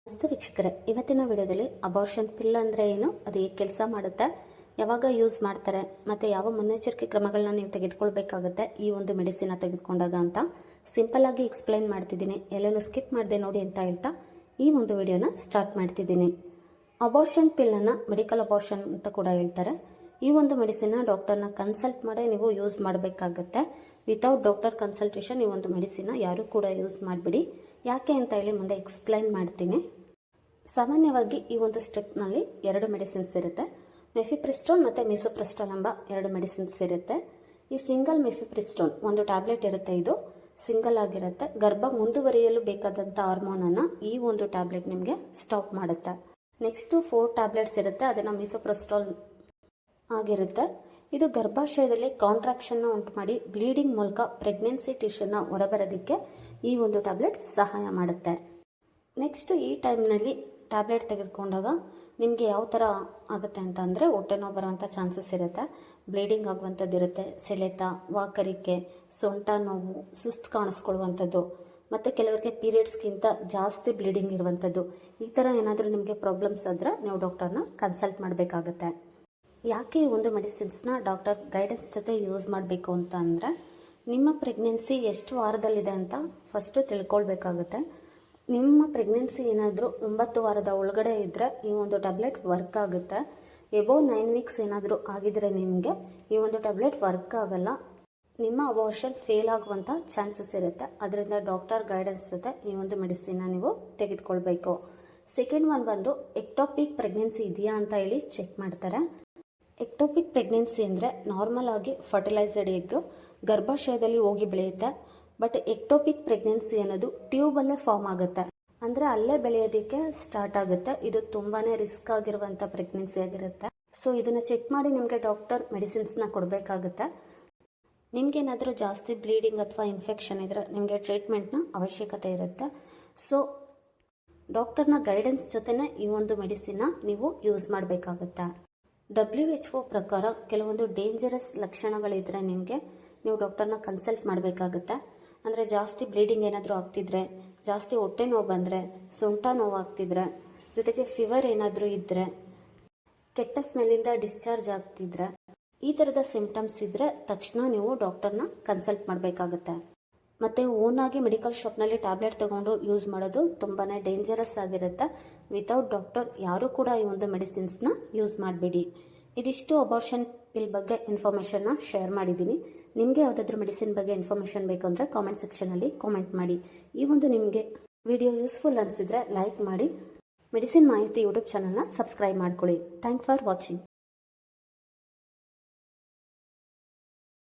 ನಮಸ್ತೆ ವೀಕ್ಷಕರೇ, ಇವತ್ತಿನ ವಿಡಿಯೋದಲ್ಲಿ ಅಬಾರ್ಷನ್ ಪಿಲ್ ಅಂದರೆ ಏನು, ಅದು ಹೇಗೆ ಕೆಲಸ ಮಾಡುತ್ತೆ, ಯಾವಾಗ ಯೂಸ್ ಮಾಡ್ತಾರೆ ಮತ್ತು ಯಾವ ಮುನ್ನೆಚ್ಚರಿಕೆ ಕ್ರಮಗಳನ್ನ ನೀವು ತೆಗೆದುಕೊಳ್ಬೇಕಾಗುತ್ತೆ ಈ ಒಂದು ಮೆಡಿಸಿನ್ ತೆಗೆದುಕೊಂಡಾಗ ಅಂತ ಸಿಂಪಲ್ ಆಗಿ ಎಕ್ಸ್ಪ್ಲೈನ್ ಮಾಡ್ತಿದ್ದೀನಿ. ಎಲ್ಲನೂ ಸ್ಕಿಪ್ ಮಾಡದೆ ನೋಡಿ ಅಂತ ಹೇಳ್ತಾ ಈ ಒಂದು ವಿಡಿಯೋನ ಸ್ಟಾರ್ಟ್ ಮಾಡ್ತಿದ್ದೀನಿ. ಅಬಾರ್ಷನ್ ಪಿಲ್ಲನ್ನು ಮೆಡಿಕಲ್ ಅಬಾರ್ಷನ್ ಅಂತ ಕೂಡ ಹೇಳ್ತಾರೆ. ಈ ಒಂದು ಮೆಡಿಸಿನ್ನ ಡಾಕ್ಟರ್ನ ಕನ್ಸಲ್ಟ್ ಮಾಡಿ ನೀವು ಯೂಸ್ ಮಾಡಬೇಕಾಗುತ್ತೆ. ವಿತೌಟ್ ಡಾಕ್ಟರ್ ಕನ್ಸಲ್ಟೇಷನ್ ಈ ಒಂದು ಮೆಡಿಸಿನ್ನ ಯಾರೂ ಕೂಡ ಯೂಸ್ ಮಾಡಿಬಿಡಿ. ಯಾಕೆ ಅಂತ ಹೇಳಿ ಮುಂದೆ ಎಕ್ಸ್ಪ್ಲೈನ್ ಮಾಡ್ತೀನಿ. ಸಾಮಾನ್ಯವಾಗಿ ಈ ಒಂದು ಸ್ಟೆಪ್ನಲ್ಲಿ ಎರಡು ಮೆಡಿಸಿನ್ಸ್ ಇರುತ್ತೆ. ಮೆಫಿಪ್ರಿಸ್ಟೋನ್ ಮತ್ತು ಮಿಸೋಪ್ರಿಸ್ಟೋನ್ ಎಂಬ ಎರಡು ಮೆಡಿಸಿನ್ಸ್ ಇರುತ್ತೆ. ಈ ಸಿಂಗಲ್ ಮೆಫಿಪ್ರಿಸ್ಟೋನ್ ಒಂದು ಟ್ಯಾಬ್ಲೆಟ್ ಇರುತ್ತೆ, ಇದು ಸಿಂಗಲ್ ಆಗಿರುತ್ತೆ. ಗರ್ಭ ಮುಂದುವರಿಯಲು ಬೇಕಾದಂಥ ಹಾರ್ಮೋನನ್ನು ಈ ಒಂದು ಟ್ಯಾಬ್ಲೆಟ್ ನಿಮಗೆ ಸ್ಟಾಪ್ ಮಾಡುತ್ತೆ. ನೆಕ್ಸ್ಟು 4 ಟ್ಯಾಬ್ಲೆಟ್ಸ್ ಇರುತ್ತೆ, ಅದನ್ನು ಮಿಸೋಪ್ರಿಸ್ಟೋನ್ ಆಗಿರುತ್ತೆ. ಇದು ಗರ್ಭಾಶಯದಲ್ಲಿ ಕಾಂಟ್ರಾಕ್ಷನ್ನ ಉಂಟು ಮಾಡಿ ಬ್ಲೀಡಿಂಗ್ ಮೂಲಕ ಪ್ರೆಗ್ನೆನ್ಸಿ ಟಿಶ್ಯೂನ ಹೊರಬರೋದಕ್ಕೆ ಈ ಒಂದು ಟ್ಯಾಬ್ಲೆಟ್ ಸಹಾಯ ಮಾಡುತ್ತೆ. ನೆಕ್ಸ್ಟ್ ಈ ಟೈಮ್ನಲ್ಲಿ ಟ್ಯಾಬ್ಲೆಟ್ ತೆಗೆದುಕೊಂಡಾಗ ನಿಮಗೆ ಯಾವ ಥರ ಆಗುತ್ತೆ ಅಂತ ಅಂದರೆ ಹೊಟ್ಟೆ ನೋವು ಬರೋವಂಥ ಚಾನ್ಸಸ್ ಇರುತ್ತೆ, ಬ್ಲೀಡಿಂಗ್ ಆಗುವಂಥದ್ದು ಇರುತ್ತೆ, ಸೆಳೆತ, ವಾಕರಿಕೆ, ಸೊಂಟ ನೋವು, ಸುಸ್ತು ಕಾಣಿಸ್ಕೊಳ್ಳುವಂಥದ್ದು ಮತ್ತು ಕೆಲವರಿಗೆ ಪೀರಿಯಡ್ಸ್ಗಿಂತ ಜಾಸ್ತಿ ಬ್ಲೀಡಿಂಗ್ ಇರುವಂಥದ್ದು. ಈ ಥರ ಏನಾದರೂ ನಿಮಗೆ ಪ್ರಾಬ್ಲಮ್ಸ್ ಆದರೆ ನೀವು ಡಾಕ್ಟರ್ನ ಕನ್ಸಲ್ಟ್ ಮಾಡಬೇಕಾಗತ್ತೆ. ಯಾಕೆ ಈ ಒಂದು ಮೆಡಿಸಿನ್ಸ್ನ ಡಾಕ್ಟರ್ ಗೈಡೆನ್ಸ್ ಜೊತೆ ಯೂಸ್ ಮಾಡಬೇಕು ಅಂತ ಅಂದರೆ, ನಿಮ್ಮ ಪ್ರೆಗ್ನೆನ್ಸಿ ಎಷ್ಟು ವಾರದಲ್ಲಿದೆ ಅಂತ ಫಸ್ಟು ತಿಳ್ಕೊಳ್ಬೇಕಾಗುತ್ತೆ. ನಿಮ್ಮ ಪ್ರೆಗ್ನೆನ್ಸಿ ಏನಾದರೂ 9 ವಾರದ ಒಳಗಡೆ ಇದ್ದರೆ ಈ ಒಂದು ಟ್ಯಾಬ್ಲೆಟ್ ವರ್ಕ್ ಆಗುತ್ತೆ. ಎಬೋವ್ 9 ವೀಕ್ಸ್ ಏನಾದರೂ ಆಗಿದ್ರೆ ನಿಮಗೆ ಈ ಒಂದು ಟ್ಯಾಬ್ಲೆಟ್ ವರ್ಕ್ ಆಗಲ್ಲ, ನಿಮ್ಮ ಅಬಾರ್ಷನ್ ಫೇಲ್ ಆಗುವಂಥ ಚಾನ್ಸಸ್ ಇರುತ್ತೆ. ಅದರಿಂದ ಡಾಕ್ಟರ್ ಗೈಡೆನ್ಸ್ ಜೊತೆ ಈ ಒಂದು ಮೆಡಿಸಿನ್ನ ನೀವು ತೆಗೆದುಕೊಳ್ಬೇಕು. ಸೆಕೆಂಡ್ ಒನ್ ಬಂದು ಎಕ್ಟೋಪಿಕ್ ಪ್ರೆಗ್ನೆನ್ಸಿ ಇದೆಯಾ ಅಂತ ಹೇಳಿ ಚೆಕ್ ಮಾಡ್ತಾರೆ. ಎಕ್ಟೋಪಿಕ್ ಪ್ರೆಗ್ನೆನ್ಸಿ ಅಂದರೆ ನಾರ್ಮಲ್ ಆಗಿ ಫರ್ಟಿಲೈಸ್ಡ್ ಎಗ್ ಗರ್ಭಾಶಯದಲ್ಲಿ ಹೋಗಿ ಬೆಳೆಯುತ್ತೆ. ಬಟ್ ಎಕ್ಟೋಪಿಕ್ ಪ್ರೆಗ್ನೆನ್ಸಿ ಅನ್ನೋದು ಟ್ಯೂಬಲ್ಲೇ ಫಾರ್ಮ್ ಆಗುತ್ತೆ, ಅಂದರೆ ಅಲ್ಲೇ ಬೆಳೆಯೋದಕ್ಕೆ ಸ್ಟಾರ್ಟ್ ಆಗುತ್ತೆ. ಇದು ತುಂಬಾ ರಿಸ್ಕ್ ಆಗಿರುವಂಥ ಪ್ರೆಗ್ನೆನ್ಸಿ ಆಗಿರುತ್ತೆ. ಸೊ ಇದನ್ನು ಚೆಕ್ ಮಾಡಿ ನಿಮಗೆ ಡಾಕ್ಟರ್ ಮೆಡಿಸಿನ್ಸ್ನ ಕೊಡಬೇಕಾಗುತ್ತೆ. ನಿಮಗೇನಾದರೂ ಜಾಸ್ತಿ ಬ್ಲೀಡಿಂಗ್ ಅಥವಾ ಇನ್ಫೆಕ್ಷನ್ ಇದ್ದರೆ ನಿಮಗೆ ಟ್ರೀಟ್ಮೆಂಟ್ನ ಅವಶ್ಯಕತೆ ಇರುತ್ತೆ. ಸೊ ಡಾಕ್ಟರ್ನ ಗೈಡೆನ್ಸ್ ಜೊತೆನೇ ಈ ಒಂದು ಮೆಡಿಸಿನ್ನ ನೀವು ಯೂಸ್ ಮಾಡಬೇಕಾಗುತ್ತೆ. WHO ಪ್ರಕಾರ ಕೆಲವೊಂದು ಡೇಂಜರಸ್ ಲಕ್ಷಣಗಳಿದ್ದರೆ ನೀವು ಡಾಕ್ಟರ್ನ ಕನ್ಸಲ್ಟ್ ಮಾಡಬೇಕಾಗುತ್ತೆ. ಅಂದರೆ ಜಾಸ್ತಿ ಬ್ಲೀಡಿಂಗ್ ಏನಾದರೂ ಆಗ್ತಿದ್ರೆ, ಜಾಸ್ತಿ ಹೊಟ್ಟೆ ನೋವು ಬಂದರೆ, ಸೊಂಟ ನೋವು ಆಗ್ತಿದ್ರೆ, ಜೊತೆಗೆ ಫೀವರ್ ಏನಾದರೂ ಇದ್ದರೆ, ಕೆಟ್ಟ ಸ್ಮೆಲ್ಲಿಂದ ಡಿಸ್ಚಾರ್ಜ್ ಆಗ್ತಿದ್ರೆ, ಈ ಥರದ ಸಿಂಪ್ಟಮ್ಸ್ ಇದ್ದರೆ ತಕ್ಷಣ ನೀವು ಡಾಕ್ಟರ್ನ ಕನ್ಸಲ್ಟ್ ಮಾಡಬೇಕಾಗುತ್ತೆ. ಮತ್ತು ಓನಾಗಿ ಮೆಡಿಕಲ್ ಶಾಪ್ನಲ್ಲಿ ಟ್ಯಾಬ್ಲೆಟ್ ತೊಗೊಂಡು ಯೂಸ್ ಮಾಡೋದು ತುಂಬಾ ಡೇಂಜರಸ್ ಆಗಿರುತ್ತೆ. ವಿತೌಟ್ ಡಾಕ್ಟರ್ ಯಾರೂ ಕೂಡ ಈ ಒಂದು ಮೆಡಿಸಿನ್ಸ್ನ ಯೂಸ್ ಮಾಡಬೇಡಿ. ಇದಿಷ್ಟು ಅಬಾರ್ಷನ್ ಪಿಲ್ ಬಗ್ಗೆ ಇನ್ಫಾರ್ಮೇಷನ್ನ ಶೇರ್ ಮಾಡಿದ್ದೀನಿ. ನಿಮಗೆ ಯಾವುದಾದ್ರೂ ಮೆಡಿಸಿನ್ ಬಗ್ಗೆ ಇನ್ಫಾರ್ಮೇಷನ್ ಬೇಕು ಅಂದರೆ ಕಾಮೆಂಟ್ ಸೆಕ್ಷನಲ್ಲಿ ಕಾಮೆಂಟ್ ಮಾಡಿ. ಈ ಒಂದು ನಿಮಗೆ ವಿಡಿಯೋ ಯೂಸ್ಫುಲ್ ಅನಿಸಿದರೆ ಲೈಕ್ ಮಾಡಿ. ಮೆಡಿಸಿನ್ ಮಾಹಿತಿ ಯೂಟ್ಯೂಬ್ ಚಾನಲ್ನ ಸಬ್ಸ್ಕ್ರೈಬ್ ಮಾಡ್ಕೊಳ್ಳಿ. Thank for watching.